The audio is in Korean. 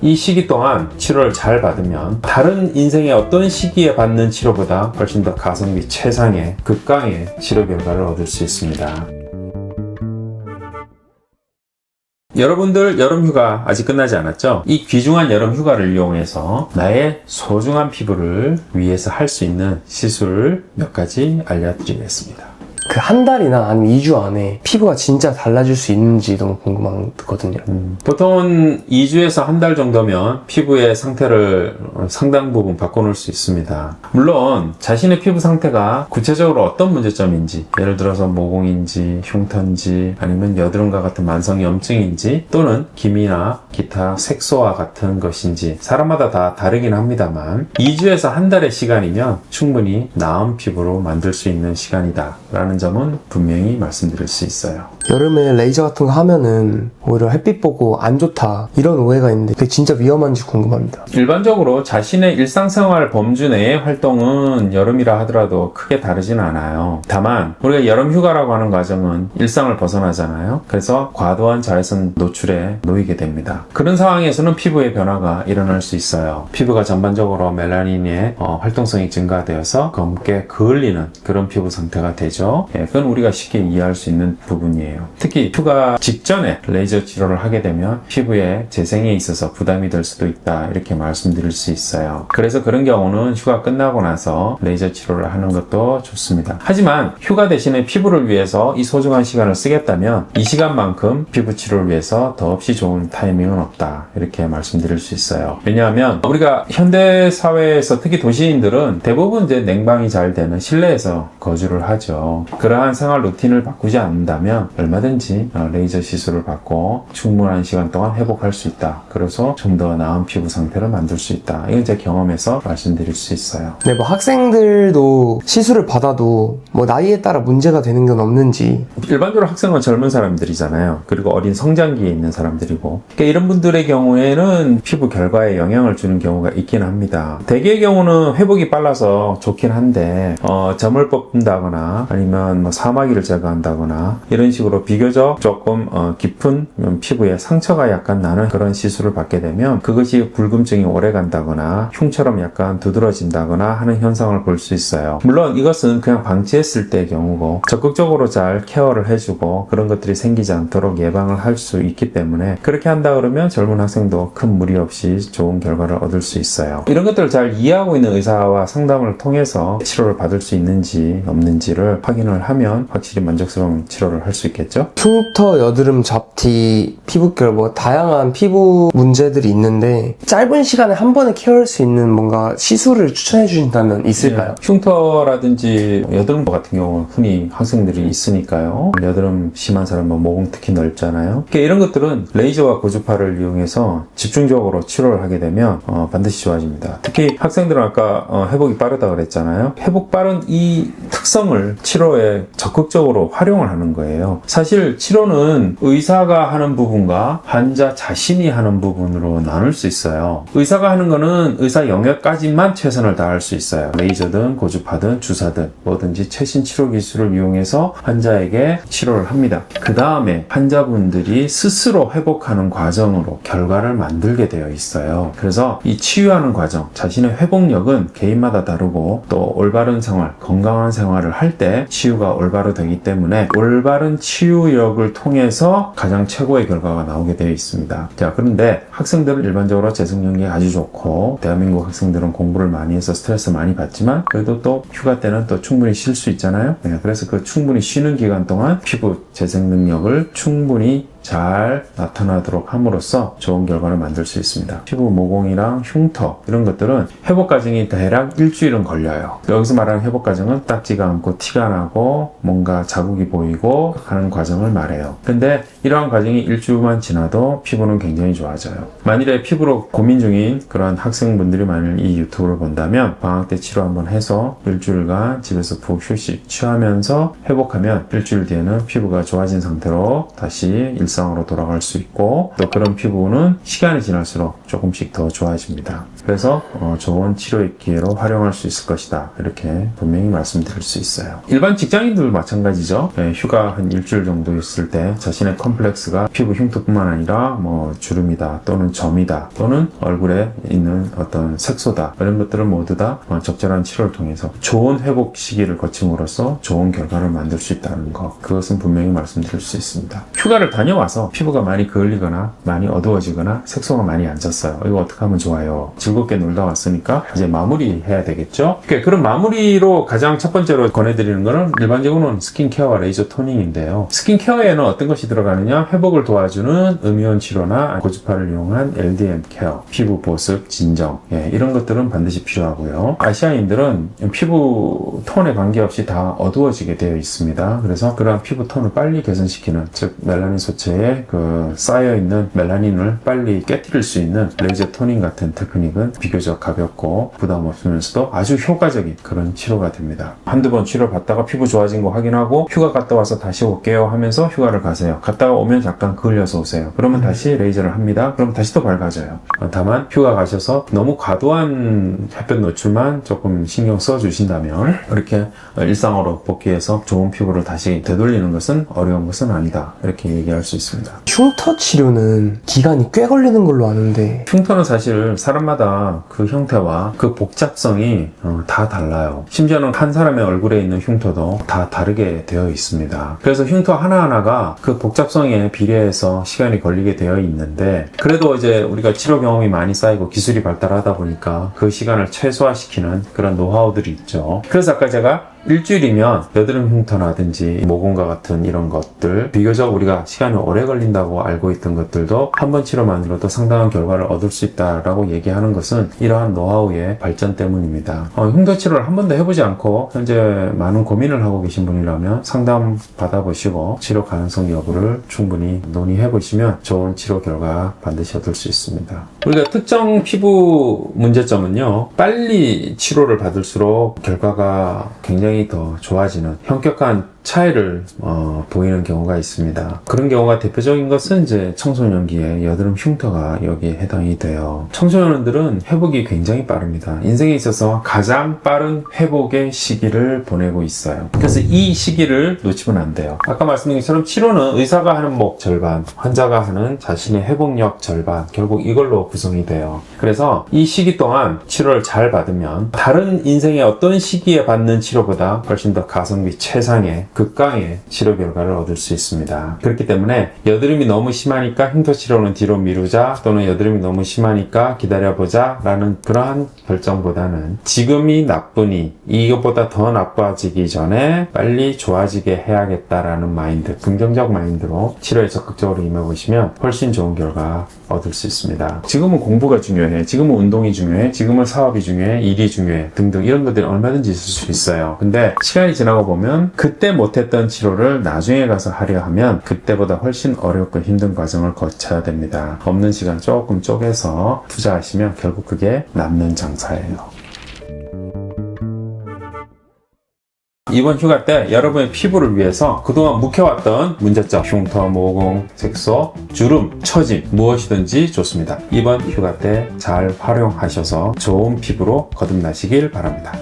이 시기 동안 치료를 잘 받으면 다른 인생의 어떤 시기에 받는 치료보다 훨씬 더 가성비 최상의 극강의 치료 결과를 얻을 수 있습니다. 여러분들 여름휴가 아직 끝나지 않았죠? 이 귀중한 여름휴가를 이용해서 나의 소중한 피부를 위해서 할 수 있는 시술 몇 가지 알려드리겠습니다. 그 한 달이나 아니면 2주 안에 피부가 진짜 달라질 수 있는지 너무 궁금하거든요. 보통은 2주에서 한 달 정도면 피부의 상태를 상당 부분 바꿔놓을 수 있습니다. 물론 자신의 피부 상태가 구체적으로 어떤 문제점인지, 예를 들어서 모공인지 흉터인지 아니면 여드름과 같은 만성 염증인지 또는 기미나 기타 색소와 같은 것인지 사람마다 다 다르긴 합니다만 2주에서 한 달의 시간이면 충분히 나은 피부로 만들 수 있는 시간이다 라는 점은 분명히 말씀드릴 수 있어요. 여름에 레이저 같은 거 하면은 오히려 햇빛 보고 안 좋다 이런 오해가 있는데 그게 진짜 위험한지 궁금합니다. 일반적으로 자신의 일상생활 범주 내의 활동은 여름이라 하더라도 크게 다르진 않아요. 다만 우리가 여름 휴가라고 하는 과정은 일상을 벗어나잖아요. 그래서 과도한 자외선 노출에 놓이게 됩니다. 그런 상황에서는 피부의 변화가 일어날 수 있어요. 피부가 전반적으로 멜라닌의 활동성이 증가되어서 검게 그을리는 그런 피부 상태가 되죠. 그건 우리가 쉽게 이해할 수 있는 부분이에요. 특히 휴가 직전에 레이저 치료를 하게 되면 피부에 재생에 있어서 부담이 될 수도 있다 이렇게 말씀드릴 수 있어요. 그래서 그런 경우는 휴가 끝나고 나서 레이저 치료를 하는 것도 좋습니다. 하지만 휴가 대신에 피부를 위해서 이 소중한 시간을 쓰겠다면 이 시간만큼 피부 치료를 위해서 더없이 좋은 타이밍은 없다 이렇게 말씀드릴 수 있어요. 왜냐하면 우리가 현대 사회에서 특히 도시인들은 대부분 이제 냉방이 잘 되는 실내에서 거주를 하죠. 그러한 생활 루틴을 바꾸지 않는다면 얼마든지 레이저 시술을 받고 충분한 시간 동안 회복할 수 있다. 그래서 좀 더 나은 피부 상태를 만들 수 있다. 이건 제 경험에서 말씀드릴 수 있어요. 네, 뭐 학생들도 시술을 받아도 뭐 나이에 따라 문제가 되는 건 없는지. 일반적으로 학생은 젊은 사람들이잖아요. 그리고 어린 성장기에 있는 사람들이고 그러니까 이런 분들의 경우에는 피부 결과에 영향을 주는 경우가 있긴 합니다. 대개의 경우는 회복이 빨라서 좋긴 한데 점을 뽑는다거나 아니면 뭐 사마귀를 제거한다거나 이런 식으로 비교적 조금 깊은 피부에 상처가 약간 나는 그런 시술을 받게 되면 그것이 붉음증이 오래 간다거나 흉처럼 약간 두드러진다거나 하는 현상을 볼 수 있어요. 물론 이것은 그냥 방치했을 때의 경우고 적극적으로 잘 케어를 해주고 그런 것들이 생기지 않도록 예방을 할 수 있기 때문에 그렇게 한다 그러면 젊은 학생도 큰 무리 없이 좋은 결과를 얻을 수 있어요. 이런 것들을 잘 이해하고 있는 의사와 상담을 통해서 치료를 받을 수 있는지 없는지를 확인을 하면 확실히 만족스러운 치료를 할 수 있겠죠? 흉터, 여드름, 잡티, 피부결 뭐 다양한 피부 문제들이 있는데 짧은 시간에 한 번에 케어할 수 있는 뭔가 시술을 추천해 주신다면 있을까요? 흉터라든지 여드름 같은 경우 흔히 학생들이 있으니까요. 여드름 심한 사람은 모공 특히 넓잖아요. 그러니까 이런 것들은 레이저와 고주파를 이용해서 집중적으로 치료를 하게 되면 반드시 좋아집니다. 특히 학생들은 아까 회복이 빠르다고 그랬잖아요. 회복 빠른 이 특성을 치료에 적극적으로 활용을 하는 거예요. 사실 치료는 의사가 하는 부분과 환자 자신이 하는 부분으로 나눌 수 있어요. 의사가 하는 거는 의사 영역까지만 최선을 다할 수 있어요. 레이저든 고주파든 주사든 뭐든지 최신 치료 기술을 이용해서 환자에게 치료를 합니다. 그 다음에 환자분들이 스스로 회복하는 과정으로 결과를 만들게 되어 있어요. 그래서 이 치유하는 과정, 자신의 회복력은 개인마다 다르고 또 올바른 생활, 건강한 생활을 할 때 치유가 올바로 되기 때문에 올바른 치유력을 통해서 가장 최고의 결과가 나오게 되어 있습니다. 자, 그런데 학생들은 일반적으로 재생력이 아주 좋고 대한민국 학생들은 공부를 많이 해서 스트레스 많이 받지만 그래도 또 휴가 때는 또 충분히 쉴 수 있잖아요. 그래서 그 충분히 쉬는 기간 동안 피부 재생 능력을 충분히 잘 나타나도록 함으로써 좋은 결과를 만들 수 있습니다. 피부 모공이랑 흉터 이런 것들은 회복 과정이 대략 일주일은 걸려요. 여기서 말하는 회복 과정은 닦지가 않고 티가 나고 뭔가 자국이 보이고 하는 과정을 말해요. 근데 이러한 과정이 일주일만 지나도 피부는 굉장히 좋아져요. 만일에 피부로 고민 중인 그런 학생분들이 만일 이 유튜브를 본다면 방학 때 치료 한번 해서 일주일간 집에서 푹 휴식 취하면서 회복하면 일주일 뒤에는 피부가 좋아진 상태로 다시 일상 일상으로 돌아갈 수 있고 또 그런 피부는 시간이 지날수록 조금씩 더 좋아집니다. 그래서 좋은 치료의 기회로 활용할 수 있을 것이다. 이렇게 분명히 말씀드릴 수 있어요. 일반 직장인들도 마찬가지죠. 휴가 한 일주일 정도 있을 때 자신의 컴플렉스가 피부 흉터뿐만 아니라 뭐 주름이다 또는 점이다 또는 얼굴에 있는 어떤 색소다 이런 것들을 모두 다 적절한 치료를 통해서 좋은 회복 시기를 거침으로써 좋은 결과를 만들 수 있다는 것, 그것은 분명히 말씀드릴 수 있습니다. 휴가를 다녀와서 피부가 많이 그을리거나 많이 어두워지거나 색소가 많이 안 졌어요. 이거 어떻게 하면 좋아요? 즐겁게 놀다 왔으니까 이제 마무리해야 되겠죠? 그런 마무리로 가장 첫 번째로 권해드리는 거는 일반적으로는 스킨케어와 레이저 토닝인데요. 스킨케어에는 어떤 것이 들어가느냐? 회복을 도와주는 음이온 치료나 고주파를 이용한 LDM 케어, 피부 보습, 진정, 이런 것들은 반드시 필요하고요. 아시아인들은 피부 톤에 관계없이 다 어두워지게 되어 있습니다. 그래서 그러한 피부 톤을 빨리 개선시키는, 즉 멜라닌 소체에 그 쌓여있는 멜라닌을 빨리 깨뜨릴 수 있는 레이저 토닝 같은 테크닉은 비교적 가볍고 부담 없으면서도 아주 효과적인 그런 치료가 됩니다. 한두 번 치료 받다가 피부 좋아진 거 확인하고 휴가 갔다 와서 다시 올게요 하면서 휴가를 가세요. 갔다가 오면 잠깐 그을려서 오세요. 그러면 다시 레이저를 합니다. 그럼 다시 또 밝아져요. 다만 휴가 가셔서 너무 과도한 햇볕 노출만 조금 신경 써 주신다면 이렇게 일상으로 복귀해서 좋은 피부를 다시 되돌리는 것은 어려운 것은 아니다. 이렇게 얘기할 수 있습니다. 흉터 치료는 기간이 꽤 걸리는 걸로 아는데 흉터는 사실 사람마다 그 형태와 그 복잡성이 다 달라요. 심지어는 한 사람의 얼굴에 있는 흉터도 다 다르게 되어 있습니다. 그래서 흉터 하나하나가 그 복잡성에 비례해서 시간이 걸리게 되어 있는데, 그래도 이제 우리가 치료 경험이 많이 쌓이고 기술이 발달하다 보니까 그 시간을 최소화시키는 그런 노하우들이 있죠. 그래서 아까 제가 일주일이면 여드름 흉터라든지 모공과 같은 이런 것들, 비교적 우리가 시간이 오래 걸린다고 알고 있던 것들도 한 번 치료만으로도 상당한 결과를 얻을 수 있다라고 얘기하는 것은 이러한 노하우의 발전 때문입니다. 흉터 치료를 한 번도 해보지 않고 현재 많은 고민을 하고 계신 분이라면 상담 받아보시고 치료 가능성 여부를 충분히 논의해보시면 좋은 치료 결과 반드시 얻을 수 있습니다. 우리가 특정 피부 문제점은요, 빨리 치료를 받을수록 결과가 굉장히 더 좋아지는 현격한 차이를 보이는 경우가 있습니다. 그런 경우가 대표적인 것은 이제 청소년기에 여드름 흉터가 여기에 해당이 돼요. 청소년들은 회복이 굉장히 빠릅니다. 인생에 있어서 가장 빠른 회복의 시기를 보내고 있어요. 그래서 이 시기를 놓치면 안 돼요. 아까 말씀드린 것처럼 치료는 의사가 하는 목 절반, 환자가 하는 자신의 회복력 절반, 결국 이걸로 구성이 돼요. 그래서 이 시기 동안 치료를 잘 받으면 다른 인생의 어떤 시기에 받는 치료보다 훨씬 더 가성비 최상의 극강의 치료 결과를 얻을 수 있습니다. 그렇기 때문에 여드름이 너무 심하니까 흉터 치료는 뒤로 미루자, 또는 여드름이 너무 심하니까 기다려보자 라는 그러한 결정보다는 지금이 나쁘니 이것보다 더 나빠지기 전에 빨리 좋아지게 해야겠다라는 마인드, 긍정적 마인드로 치료에 적극적으로 임해보시면 훨씬 좋은 결과 얻을 수 있습니다. 지금은 공부가 중요해, 지금은 운동이 중요해, 지금은 사업이 중요해, 일이 중요해 등등 이런 것들이 얼마든지 있을 수 있어요. 근데 시간이 지나고 보면 그때 못했던 치료를 나중에 가서 하려 하면 그때보다 훨씬 어렵고 힘든 과정을 거쳐야 됩니다. 없는 시간 조금 쪼개서 투자하시면 결국 그게 남는 장사예요. 이번 휴가 때 여러분의 피부를 위해서 그동안 묵혀왔던 문제점, 흉터, 모공, 색소, 주름, 처짐 무엇이든지 좋습니다. 이번 휴가 때 잘 활용하셔서 좋은 피부로 거듭나시길 바랍니다.